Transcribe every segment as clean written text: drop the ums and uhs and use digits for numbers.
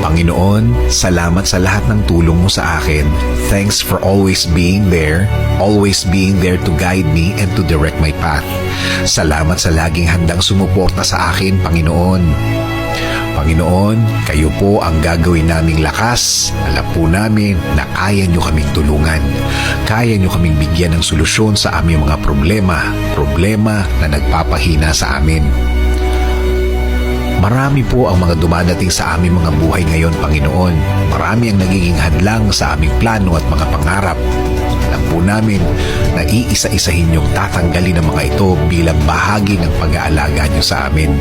Panginoon, salamat sa lahat ng tulong mo sa akin. Thanks for always being there to guide me and to direct my path. Salamat sa laging handang sumuporta sa akin, Panginoon. Panginoon, kayo po ang gagawin naming lakas. Alam po namin na kaya nyo kaming tulungan. Kaya nyo kaming bigyan ng solusyon sa aming mga problema na nagpapahina sa amin. Marami po ang mga dumadating sa aming mga buhay ngayon, Panginoon. Marami ang nagiging hadlang sa aming plano at mga pangarap. Alam po namin na iisa-isahin niyong tatanggalin ang mga ito bilang bahagi ng pag-aalaga niyo sa amin.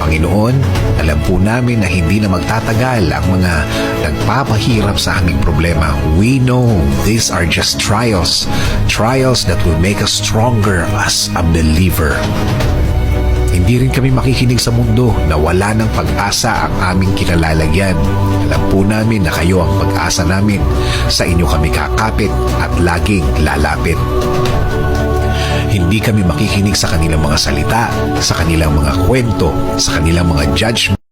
Panginoon, alam po namin na hindi na magtatagal ang mga nagpapahirap sa aming problema. We know these are just trials that will make us stronger as a believer. Hindi rin kami makikinig sa mundo na wala ng pag-asa ang aming kinalalagyan. Alam po namin na kayo ang pag-asa namin. Sa inyo kami kakapit at laging lalapit. Hindi kami makikinig sa kanilang mga salita, sa kanilang mga kwento, sa kanilang mga judgment.